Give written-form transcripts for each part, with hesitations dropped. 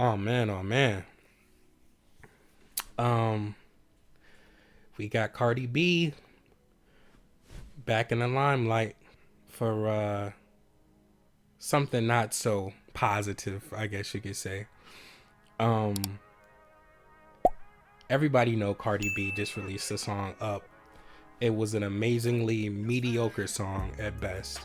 Oh man, oh man. Um, we got Cardi B back in the limelight for something not so positive, I guess you could say. Um, Everybody know Cardi B just released the song Up. It was an amazingly mediocre song at best.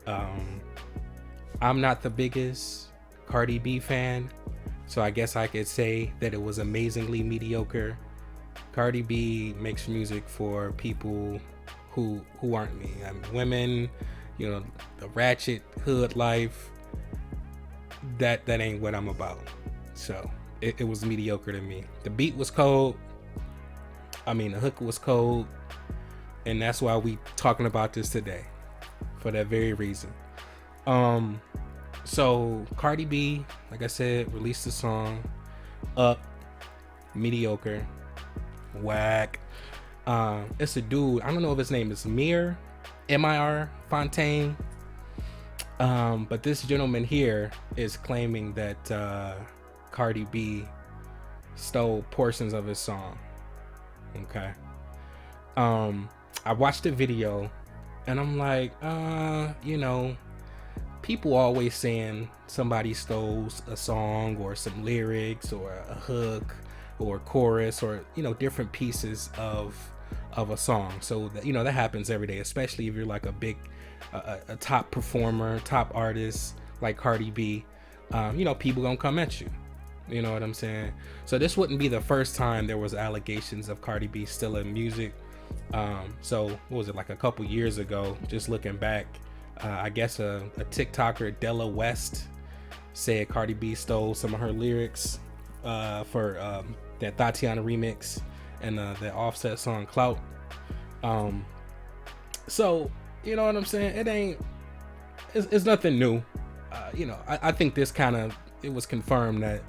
Um, I'm not the biggest Cardi B fan, so I guess I could say that it was amazingly mediocre. Cardi B makes music for people who aren't me. I mean, women, the ratchet hood life. That ain't what I'm about. So it was mediocre to me. The beat was cold. I mean, the hook was cold, and that's why we talking about this today, for that very reason. Um, so Cardi B, like I said, released the song Up, mediocre, whack. It's a dude. I don't know if his name is Mir Fontane. But this gentleman here is claiming that Cardi B stole portions of his song. Okay. I watched the video and I'm like, people always saying somebody stole a song or some lyrics or a hook or a chorus or different pieces of a song. So that happens every day, especially if you're like a top performer, top artist like Cardi B. People gonna come at you. You know what I'm saying? So this wouldn't be the first time there was allegations of Cardi B stealing music. So what was it, like a couple years ago? Just looking back, I guess a TikToker, Della West, said Cardi B stole some of her lyrics for that Tatiana remix and the Offset song Clout. So you know what I'm saying? It's nothing new. I think this it was confirmed that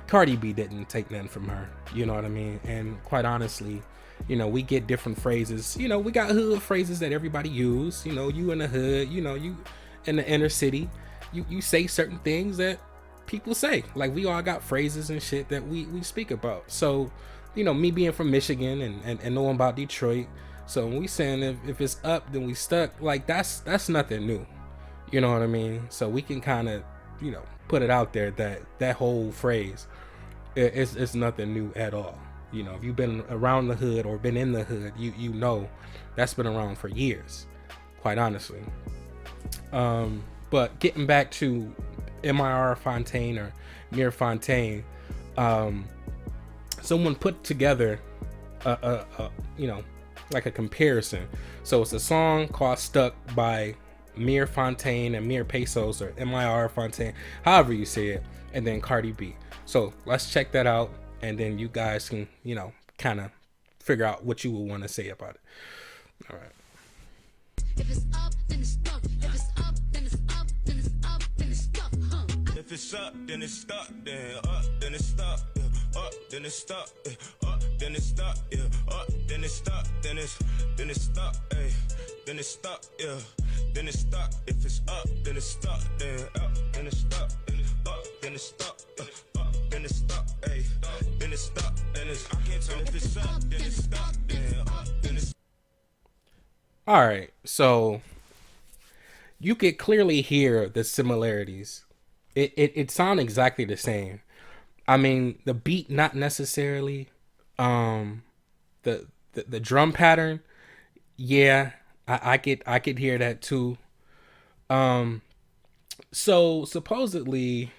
Cardi B didn't take nothing from her. You know what I mean? And quite honestly, we get different phrases. We got hood phrases that everybody use. You in the hood, you in the inner city, you say certain things that people say. Like we all got phrases and shit that we speak about. So, me being from Michigan and knowing about Detroit. So when we saying if it's up, then we stuck. Like that's nothing new. You know what I mean? So we can kind of, put it out there that whole phrase, it's nothing new at all. If you've been around the hood or been in the hood, you know that's been around for years, quite honestly. But getting back to Mir Fontane or Mir Fontane, someone put together like a comparison. So it's a song called Stuck by Mir Fontane and Mir Pesos, or Mir Fontane, however you say it, and then Cardi B. So let's check that out, and then you guys can, kind of figure out what you would want to say about it. All right. If it's up, then it's stuck. If it's up, then it's up, then it's up, then it's stuck. If it's up, then it's stuck. Then up, then it's stuck. Up, then it's stuck. Up, then it's stuck. Yeah. Up, then it's stuck. Then it's stuck. Hey, then it's stuck. Yeah. Then it's stuck. If it's up, then it's stuck. Then up, then it's stuck. Up, then it's stuck. Up, then it's stuck. Hey, then it's stuck. Then it's. I can't tell if it's up, then it's stuck. Then up, then it's. All right, so you could clearly hear the similarities. It sounds exactly the same. I mean, the beat not necessarily. The drum pattern, yeah, I could hear that too. So supposedly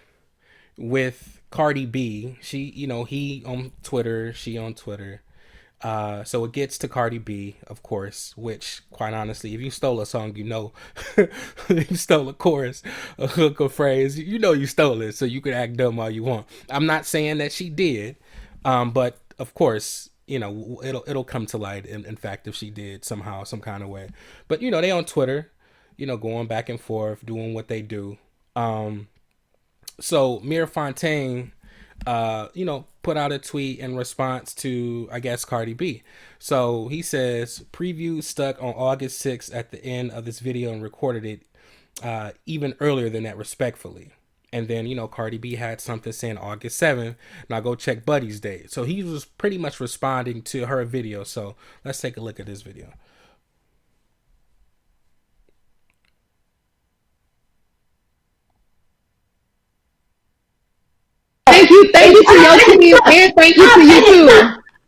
with Cardi B, she, he on Twitter, she on Twitter. So it gets to Cardi B, of course, which quite honestly, if you stole a song, you stole a chorus, a hook, a phrase, you stole it, so you could act dumb all you want. I'm not saying that she did, but of course, it'll come to light in fact if she did somehow, some kind of way. But they on Twitter, going back and forth, doing what they do. So Mir Fontane, put out a tweet in response to, I guess, Cardi B. So he says, preview stuck on August 6th at the end of this video and recorded it even earlier than that, respectfully. And then, Cardi B had something saying August 7th. Now go check Buddy's date. So he was pretty much responding to her video. So let's take a look at this video. Thank you to your team, and thank you to you too.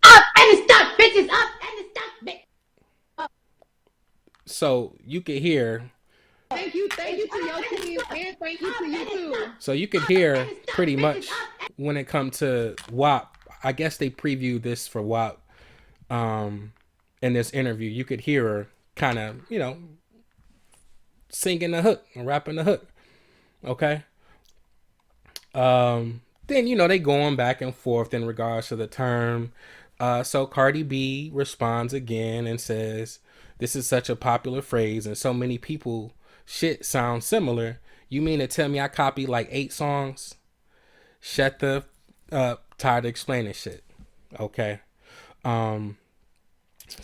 Up and stuck, bitches, up and stuck, bitch. So you could hear. Thank you to your team, and thank you to you too. So you could hear pretty much when it comes to WAP. I guess they previewed this for WAP in this interview. You could hear her kind of, singing the hook and rapping the hook. Okay. Then, they going back and forth in regards to the term. So Cardi B responds again and says, "This is such a popular phrase and so many people shit sounds similar. You mean to tell me I copied like 8 songs? Shut the tired of explaining shit." Okay. So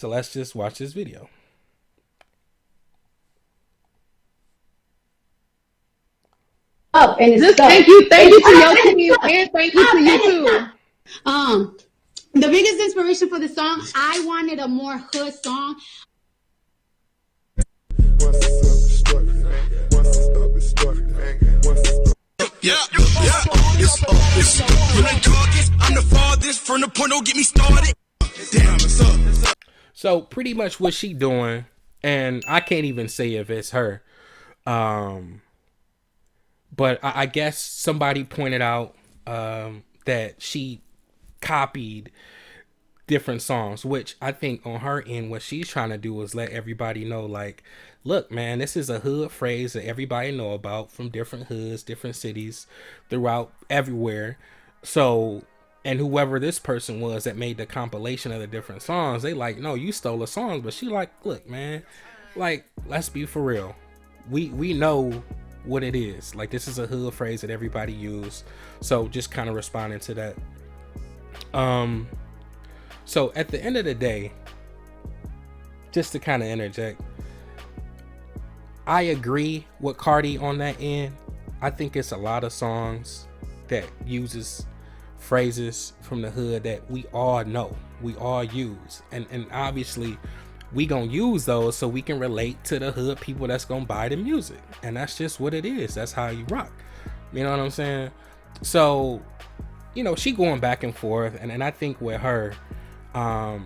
let's just watch this video. Up and Just stuck. thank you to your team, and thank you to you too. The biggest inspiration for the song, I wanted a more hood song. So pretty much what she doing, and I can't even say if it's her, but I guess somebody pointed out that she copied different songs, which I think on her end, what she's trying to do is let everybody know, like, look, man, this is a hood phrase that everybody know about from different hoods, different cities throughout everywhere. So, and whoever this person was that made the compilation of the different songs, they like, no, you stole a song. But she like, look, man, like, let's be for real. We know what it is. Like, this is a hood phrase that everybody use. So just kind of responding to that. So at the end of the day, just to kind of interject, I agree with Cardi on that end. I think it's a lot of songs that uses phrases from the hood that we all know, we all use, and obviously we gonna use those so we can relate to the hood people that's gonna buy the music, and that's just what it is. That's how you rock, you know what I'm saying? So she going back and forth, and I think with her,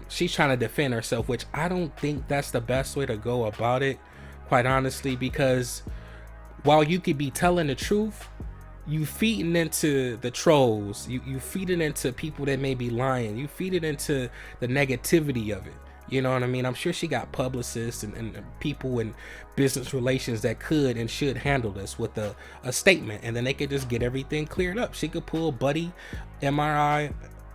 she's trying to defend herself, which I don't think that's the best way to go about it, quite honestly, because while you could be telling the truth, you feeding into the trolls, you feed it into people that may be lying, you feed it into the negativity of it. You know what I mean? I'm sure she got publicists and people in business relations that could and should handle this with a statement, and then they could just get everything cleared up. She could pull Buddy, Mir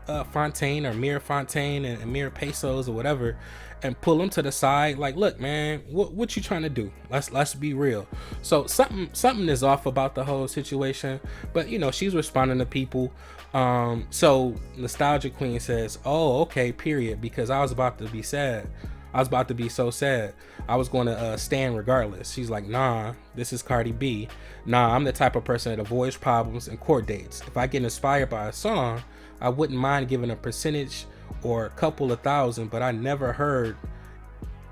Fontane or Mir Fontane and Mir Pesos or whatever, and pull them to the side. Like, look, man, what you trying to do? Let's be real. So something is off about the whole situation, but she's responding to people. So Nostalgia Queen says, "Oh, okay, period, because I was about to be sad. I was about to be so sad. I was going to stand regardless." She's like, "Nah, this is Cardi B. Nah, I'm the type of person that avoids problems and court dates. If I get inspired by a song, I wouldn't mind giving a percentage or a couple of thousand, but I never heard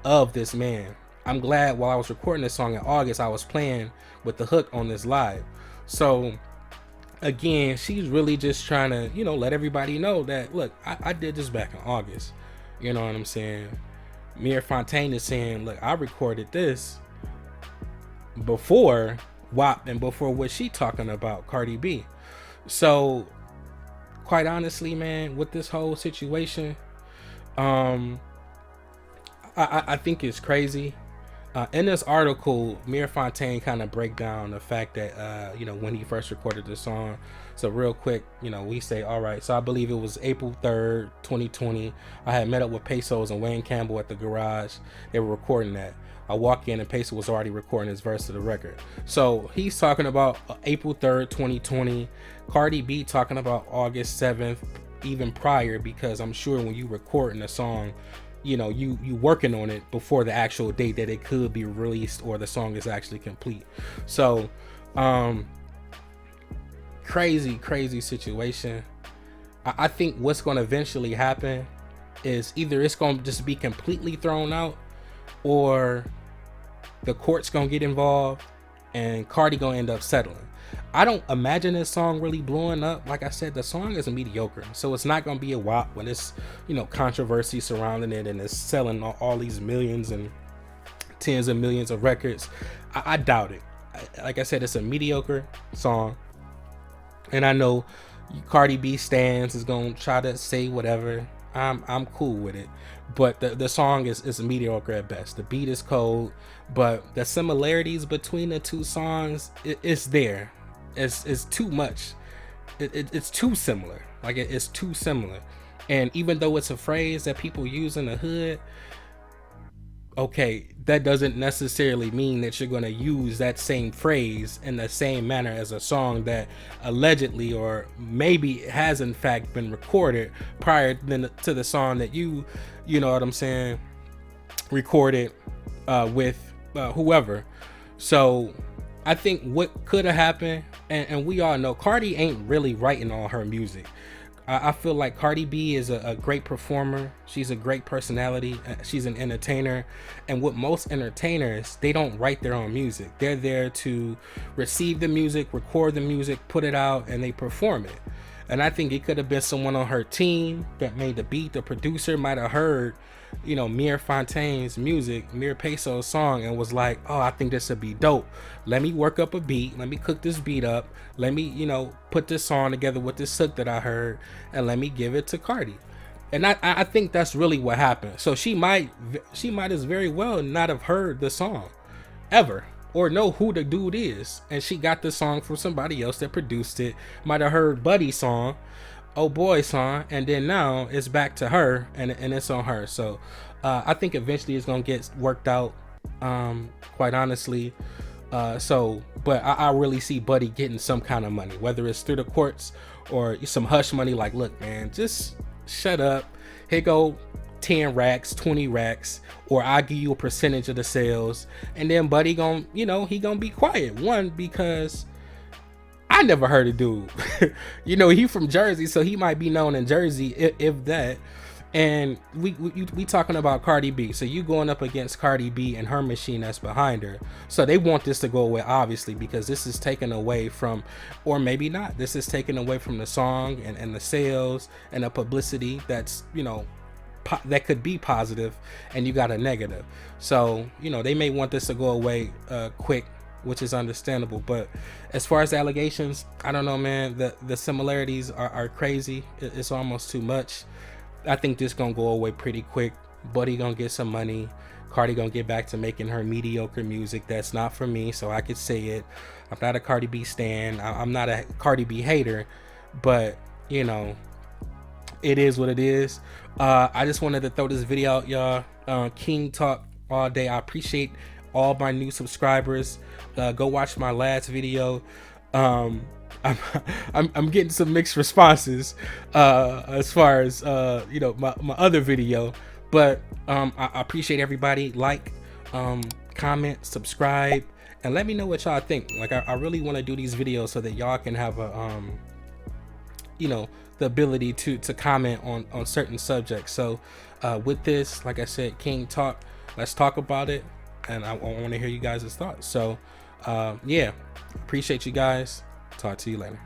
of this man. I'm glad while I was recording this song in August, I was playing with the hook on this live." So again, she's really just trying to, let everybody know that, look, I did this back in August. You know what I'm saying? Mir Fontane is saying, look, I recorded this before WAP and before what she talking about, Cardi B. So quite honestly, man, with this whole situation, I think it's crazy. In this article, Mir Fontane kind of break down the fact that when he first recorded the song. So real quick, we say, all right, so I believe it was April 3rd, 2020. I had met up with Pesos and Wayne Campbell at the garage. They were recording that. I walk in and Pesos was already recording his verse of the record. So he's talking about April 3rd, 2020. Cardi B talking about August 7th, even prior, because I'm sure when you recording a song, you working on it before the actual date that it could be released or the song is actually complete. So crazy situation. I think what's going to eventually happen is either it's going to just be completely thrown out, or the court's going to get involved and Cardi going to end up settling. I don't imagine this song really blowing up. Like I said, the song is mediocre, so it's not going to be a WAP when it's, you know, controversy surrounding it and it's selling all these millions and tens of millions of records. I doubt it. Like I said, it's a mediocre song, and I know Cardi B stans is gonna try to say whatever. I'm cool with it, but the song is mediocre at best. The beat is cold, but the similarities between the two songs it's there. It's too much. It's too similar. Like it's too similar. And even though it's a phrase that people use in the hood, okay, that doesn't necessarily mean that you're going to use that same phrase in the same manner as a song that allegedly or maybe has in fact been recorded prior to the song that you know what I'm saying, recorded with whoever. So I think what could have happened, and we all know Cardi ain't really writing all her music. I feel like Cardi B is a great performer. She's a great personality. She's an entertainer. And with most entertainers, they don't write their own music. They're there to receive the music, record the music, put it out, and they perform it. And I think it could have been someone on her team that made the beat. The producer might have heard, you know, Mir Fontane's music, Mir Pesos song, and was like, oh, I think this would be dope. Let me work up a beat. Let me cook this beat up. Let me, you know, put this song together with this hook that I heard, and let me give it to Cardi. And I think that's really what happened. So she might as very well not have heard the song ever, or know who the dude is, and she got the song from somebody else that produced it. Might have heard Buddy's song, oh boy song, and then now it's back to her, and it's on her. So I think eventually it's gonna get worked out, quite honestly. But I really see Buddy getting some kind of money, whether it's through the courts or some hush money, like, look man, just shut up, here go 10 racks, 20 racks, or I'll give you a percentage of the sales. And then Buddy gon', you know, he gonna be quiet. One, because I never heard a dude. You know, he from Jersey, so he might be known in Jersey, if that. And we talking about Cardi B, so you going up against Cardi B and her machine that's behind her. So they want this to go away, obviously, because this is taken away from, or maybe not, this is taken away from the song and the sales and the publicity that's, you know, that could be positive, and you got a negative. So, you know, they may want this to go away quick, which is understandable. But as far as the allegations, I don't know, man. The similarities are crazy. It's almost too much. I think this gonna go away pretty quick. Buddy gonna get some money. Cardi gonna get back to making her mediocre music. That's not for me, so I could say it. I'm not a Cardi B stan. I'm not a Cardi B hater, but you know, it is what it is. I just wanted to throw this video out, y'all. King Talk all day. I appreciate all my new subscribers. Go watch my last video. I'm getting some mixed responses as far as you know, my other video, but I appreciate everybody. Like, comment, subscribe, and let me know what y'all think. Like I really want to do these videos so that y'all can have a you know, the ability to comment on certain subjects. So with this, like I said, King Talk, let's talk about it, and I want to hear you guys' thoughts. So yeah, appreciate you guys. Talk to you later.